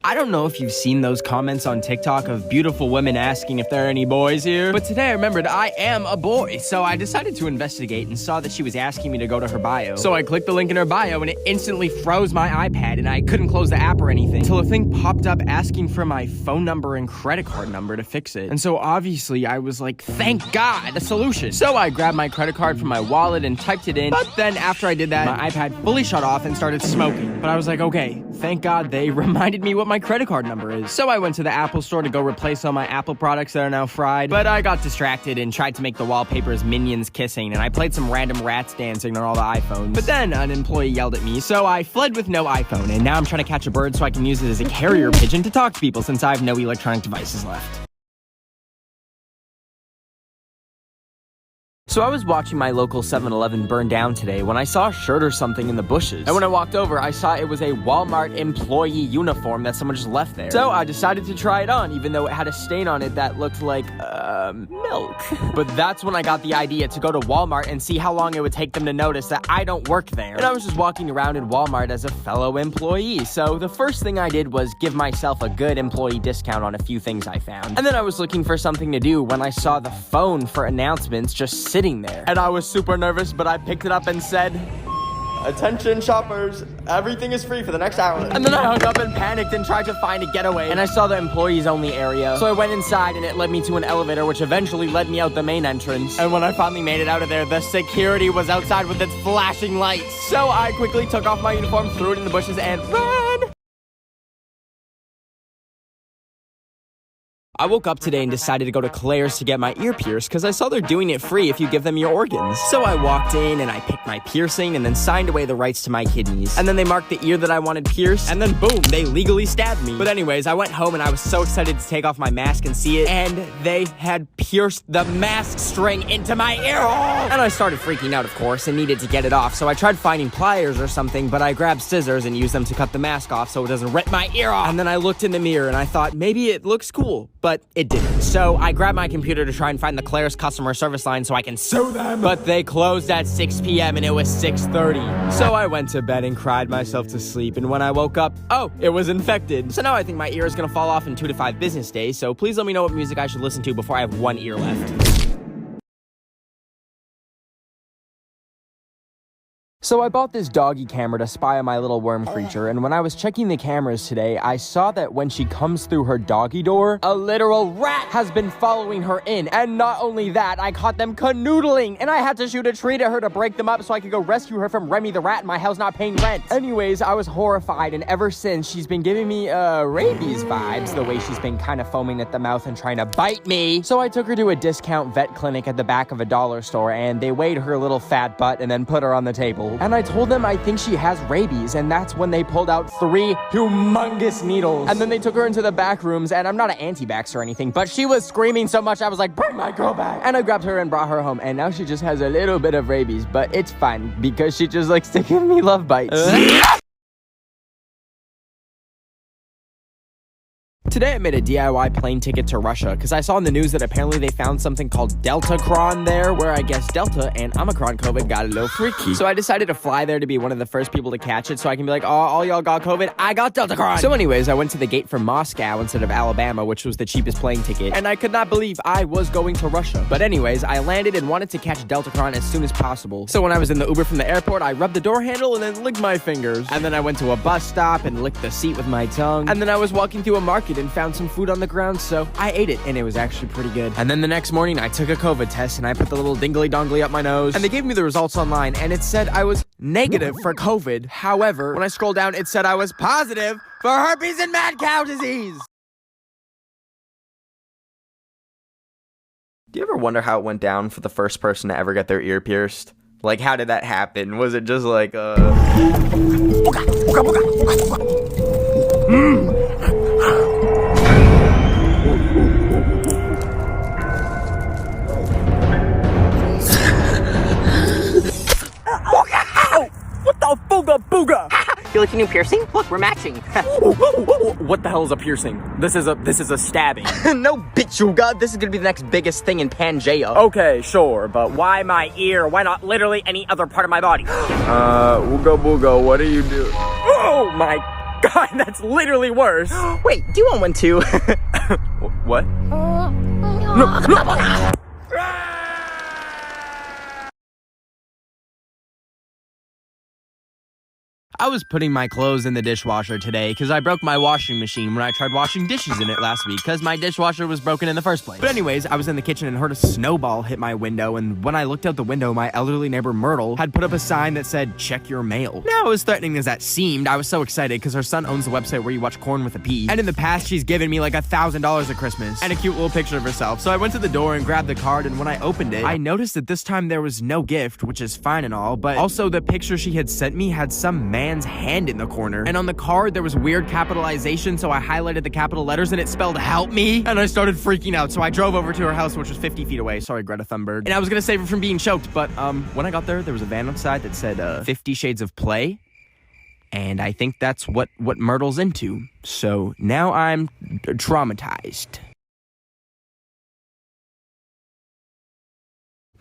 I don't know if you've seen those comments on TikTok of beautiful women asking if there are any boys here, but today I remembered I am a boy, so I decided to investigate and saw that she was asking me to go to her bio. So I clicked the link in her bio and it instantly froze my iPad and I couldn't close the app or anything until a thing popped up asking for my phone number and credit card number to fix it. And so obviously I was like, thank God, a solution. So I grabbed my credit card from my wallet and typed it in, but then after I did that, my iPad fully shut off and started smoking. But I was like, okay, thank God they reminded me what my credit card number is. So I went to the Apple store to go replace all my Apple products that are now fried, but I got distracted and tried to make the wallpaper as minions kissing, and I played some random rats dancing on all the iPhones. But then an employee yelled at me, so I fled with no iPhone, and now I'm trying to catch a bird so I can use it as a carrier pigeon to talk to people since I have no electronic devices left. So I was watching my local 7-Eleven burn down today when I saw a shirt or something in the bushes. And when I walked over, I saw it was a Walmart employee uniform that someone just left there. So I decided to try it on, even though it had a stain on it that looked like, milk. But that's when I got the idea to go to Walmart and see how long it would take them to notice that I don't work there. And I was just walking around in Walmart as a fellow employee. So the first thing I did was give myself a good employee discount on a few things I found. And then I was looking for something to do when I saw the phone for announcements just sitting there. And I was super nervous, but I picked it up and said, "Attention shoppers, everything is free for the next hour." And then I hung up and panicked and tried to find a getaway. And I saw the employees only area. So I went inside and it led me to an elevator, which eventually led me out the main entrance. And when I finally made it out of there, the security was outside with its flashing lights. So I quickly took off my uniform, threw it in the bushes, and ran. I woke up today and decided to go to Claire's to get my ear pierced because I saw they're doing it free if you give them your organs. So I walked in and I picked my piercing and then signed away the rights to my kidneys. And then they marked the ear that I wanted pierced, and then boom, they legally stabbed me. But anyways, I went home and I was so excited to take off my mask and see it, and they had pierced the mask string into my ear hole! And I started freaking out, of course, and needed to get it off. So I tried finding pliers or something, but I grabbed scissors and used them to cut the mask off so it doesn't rip my ear off. And then I looked in the mirror and I thought, maybe it looks cool. But it didn't. So I grabbed my computer to try and find the Claire's customer service line so I can sue them. But they closed at 6 p.m. and it was 6:30. So I went to bed and cried myself to sleep. And when I woke up, oh, it was infected. So now I think my ear is gonna fall off in 2 to 5 business days. So please let me know what music I should listen to before I have one ear left. So I bought this doggy camera to spy on my little worm creature, and when I was checking the cameras today, I saw that when she comes through her doggy door, a literal rat has been following her in. And not only that, I caught them canoodling, and I had to shoot a tree to her to break them up so I could go rescue her from Remy the rat in my house not paying rent. Anyways, I was horrified, and ever since, she's been giving me, rabies vibes, the way she's been kind of foaming at the mouth and trying to bite me. So I took her to a discount vet clinic at the back of a dollar store, and they weighed her little fat butt and then put her on the table. And I told them I think she has rabies, and that's when they pulled out 3 humongous needles. And then they took her into the back rooms, and I'm not an anti-vax or anything, but she was screaming so much I was like, bring my girl back. And I grabbed her and brought her home, and now she just has a little bit of rabies, but it's fine because she just likes to give me love bites. Today I made a DIY plane ticket to Russia because I saw in the news that apparently they found something called Deltacron there, where I guess Delta and Omicron COVID got a little freaky. So I decided to fly there to be one of the first people to catch it so I can be like, oh, all y'all got COVID, I got Deltacron. So anyways, I went to the gate from Moscow instead of Alabama, which was the cheapest plane ticket, and I could not believe I was going to Russia. But anyways, I landed and wanted to catch Deltacron as soon as possible. So when I was in the Uber from the airport, I rubbed the door handle and then licked my fingers. And then I went to a bus stop and licked the seat with my tongue. And then I was walking through a market and found some food on the ground, so I ate it, and it was actually pretty good. And then the next morning, I took a COVID test, and I put the little dingly-dongly up my nose, and they gave me the results online, and it said I was negative for COVID. However, when I scrolled down, it said I was positive for herpes and mad cow disease. Do you ever wonder how it went down for the first person to ever get their ear pierced? Like, how did that happen? Was it just like, Booga! You like a new piercing? Look, we're matching. What the hell is a piercing? This is a stabbing. No, bitch, you god. This is gonna be the next biggest thing in Pangea. Okay, sure, but why my ear? Why not literally any other part of my body? Ooga Booga, what do you do? Oh my God, that's literally worse. Wait, do you want one too? What? I was putting my clothes in the dishwasher today because I broke my washing machine when I tried washing dishes in it last week because my dishwasher was broken in the first place. But anyways, I was in the kitchen and heard a snowball hit my window, and when I looked out the window, my elderly neighbor Myrtle had put up a sign that said, "Check your mail." Now, as threatening as that seemed, I was so excited because her son owns the website where you watch Corn with a P, and in the past, she's given me like $1,000 at Christmas and a cute little picture of herself. So I went to the door and grabbed the card, and when I opened it, I noticed that this time there was no gift, which is fine and all, but also the picture she had sent me had some man's hand in the corner, and on the card there was weird capitalization, so I highlighted the capital letters and it spelled "help me," and I started freaking out. So I drove over to her house, which was 50 feet away. Sorry, Greta Thunberg. And I was gonna save her from being choked, but when I got there was a van outside that said 50 Shades of Play, and I think that's what Myrtle's into. So now I'm traumatized.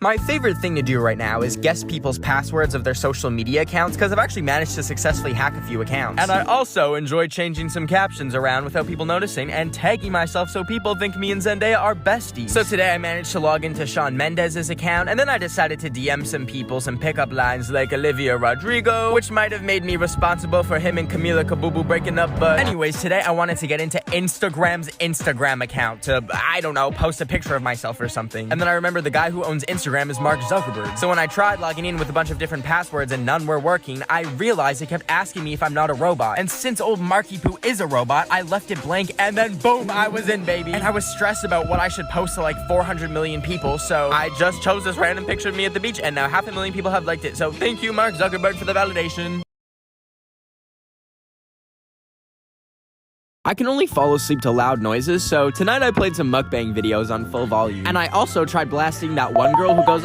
My favorite thing to do right now is guess people's passwords of their social media accounts, because I've actually managed to successfully hack a few accounts. And I also enjoy changing some captions around without people noticing and tagging myself so people think me and Zendaya are besties. So today I managed to log into Shawn Mendes's account, and then I decided to DM some people some pickup lines like Olivia Rodrigo, which might have made me responsible for him and Camila Kabubu breaking up, but anyways, today I wanted to get into Instagram's Instagram account to, I don't know, post a picture of myself or something. And then I remember the guy who owns Instagram is Mark Zuckerberg. So when I tried logging in with a bunch of different passwords and none were working, I realized it kept asking me if I'm not a robot. And since old Marky Poo is a robot, I left it blank, and then boom, I was in, baby. And I was stressed about what I should post to like 400 million people, so I just chose this random picture of me at the beach, and now 500,000 people have liked it. So thank you, Mark Zuckerberg, for the validation. I can only fall asleep to loud noises, so tonight I played some mukbang videos on full volume. And I also tried blasting that one girl who goes,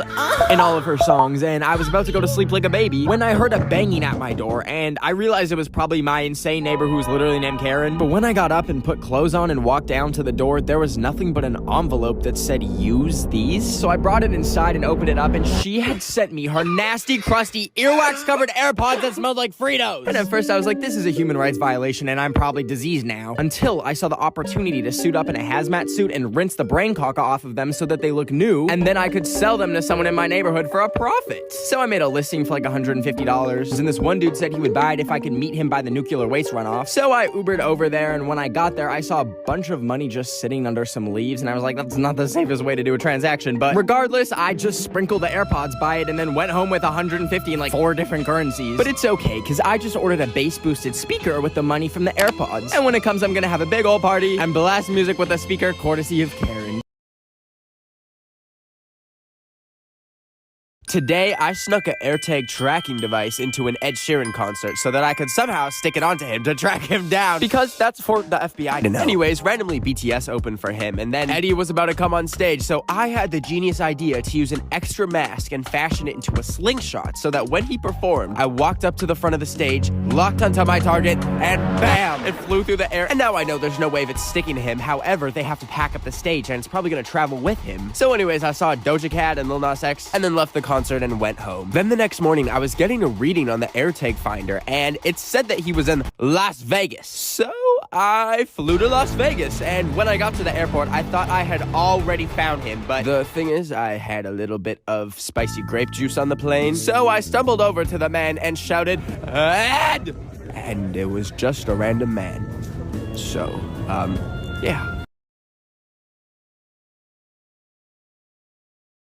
in all of her songs, and I was about to go to sleep like a baby when I heard a banging at my door, and I realized it was probably my insane neighbor who was literally named Karen. But when I got up and put clothes on and walked down to the door, there was nothing but an envelope that said, "Use these." So I brought it inside and opened it up, and she had sent me her nasty, crusty, earwax-covered AirPods that smelled like Fritos. And at first I was like, this is a human rights violation, and I'm probably diseased now. Until I saw the opportunity to suit up in a hazmat suit and rinse the brain caca off of them so that they look new, and then I could sell them to someone in my neighborhood for a profit. So I made a listing for like $150, and this one dude said he would buy it if I could meet him by the nuclear waste runoff. So I Ubered over there, and when I got there, I saw a bunch of money just sitting under some leaves, and I was like, that's not the safest way to do a transaction. But regardless, I just sprinkled the AirPods by it and then went home with 150 in like 4 different currencies. But it's okay, because I just ordered a bass-boosted speaker with the money from the AirPods. And when it comes, I'm gonna have a big old party and blast music with a speaker courtesy of Karen. Today, I snuck an AirTag tracking device into an Ed Sheeran concert so that I could somehow stick it onto him to track him down, because that's for the FBI to know. Anyways, randomly BTS opened for him, and then Eddie was about to come on stage, so I had the genius idea to use an extra mask and fashion it into a slingshot so that when he performed, I walked up to the front of the stage, locked onto my target, and bam! It flew through the air, and now I know there's no way of it sticking to him. However, they have to pack up the stage, and it's probably gonna travel with him. So anyways, I saw Doja Cat and Lil Nas X, and then left the concert and went home. Then the next morning, I was getting a reading on the AirTag finder, and it said that he was in Las Vegas. So I flew to Las Vegas, and when I got to the airport, I thought I had already found him, but the thing is, I had a little bit of spicy grape juice on the plane, so I stumbled over to the man and shouted, "Ed!" And it was just a random man. So, yeah.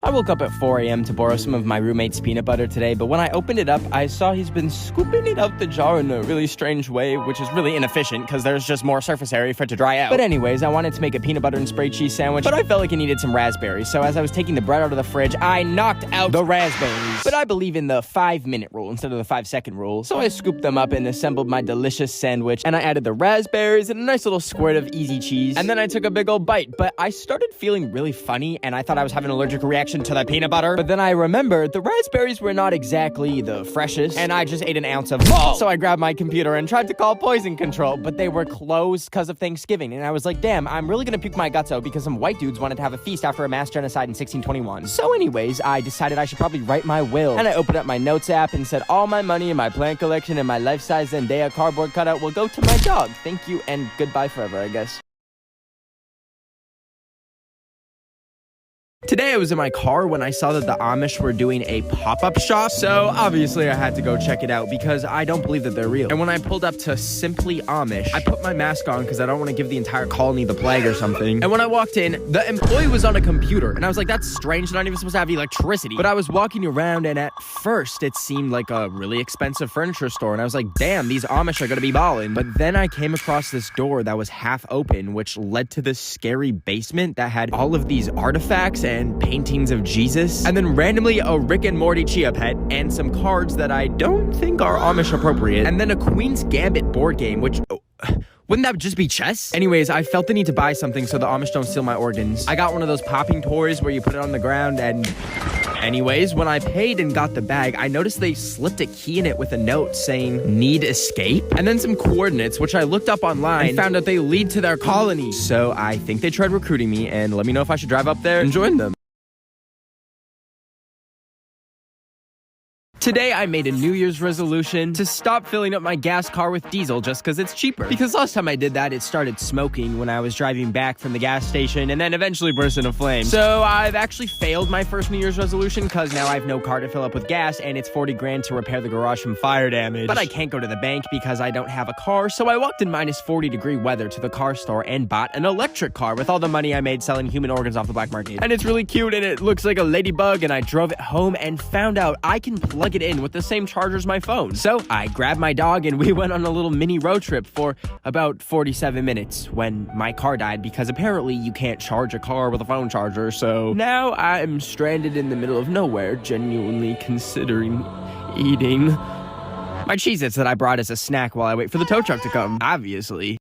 I woke up at 4 a.m. to borrow some of my roommate's peanut butter today, but when I opened it up, I saw he's been scooping it out the jar in a really strange way, which is really inefficient because there's just more surface area for it to dry out. But anyways, I wanted to make a peanut butter and spray cheese sandwich, but I felt like it needed some raspberries, so as I was taking the bread out of the fridge, I knocked out the raspberries. But I believe in the 5-minute rule instead of the 5-second rule, so I scooped them up and assembled my delicious sandwich, and I added the raspberries and a nice little squirt of easy cheese, and then I took a big old bite, but I started feeling really funny, and I thought I was having an allergic reaction connection to the peanut butter. But then I remembered the raspberries were not exactly the freshest, and I just ate an ounce of both. So I grabbed my computer and tried to call poison control, but they were closed because of Thanksgiving. And I was like, damn, I'm really gonna puke my guts out because some white dudes wanted to have a feast after a mass genocide in 1621. So anyways, I decided I should probably write my will. And I opened up my notes app and said all my money and my plant collection and my life-size Zendaya cardboard cutout will go to my dog. Thank you and goodbye forever, I guess. Today I was in my car when I saw that the Amish were doing a pop-up shop, so obviously I had to go check it out because I don't believe that they're real. And when I pulled up to Simply Amish, I put my mask on because I don't want to give the entire colony the plague or something. And when I walked in, the employee was on a computer, and I was like, that's strange, they're not even supposed to have electricity. But I was walking around, and at first it seemed like a really expensive furniture store, and I was like, damn, these Amish are gonna be ballin'. But then I came across this door that was half open, which led to this scary basement that had all of these artifacts and paintings of Jesus, and then randomly a Rick and Morty Chia Pet, and some cards that I don't think are Amish appropriate, and then a Queen's Gambit board game, which... wouldn't that just be chess? Anyways, I felt the need to buy something so the Amish don't steal my organs. I got one of those popping toys where you put it on the ground and... Anyways, when I paid and got the bag, I noticed they slipped a key in it with a note saying, need escape? And then some coordinates, which I looked up online and found out they lead to their colony. So I think they tried recruiting me, and let me know if I should drive up there and join them. Today, I made a New Year's resolution to stop filling up my gas car with diesel just because it's cheaper. Because last time I did that, it started smoking when I was driving back from the gas station and then eventually burst into flames. So I've actually failed my first New Year's resolution because now I have no car to fill up with gas and it's 40 grand to repair the garage from fire damage. But I can't go to the bank because I don't have a car, so I walked in minus 40-degree weather to the car store and bought an electric car with all the money I made selling human organs off the black market. And it's really cute and it looks like a ladybug, and I drove it home and found out I can plug it in with the same charger as my phone. So I grabbed my dog and we went on a little mini road trip for about 47 minutes when my car died because apparently you can't charge a car with a phone charger. So now I'm stranded in the middle of nowhere, genuinely considering eating my Cheez-Its that I brought as a snack while I wait for the tow truck to come, obviously.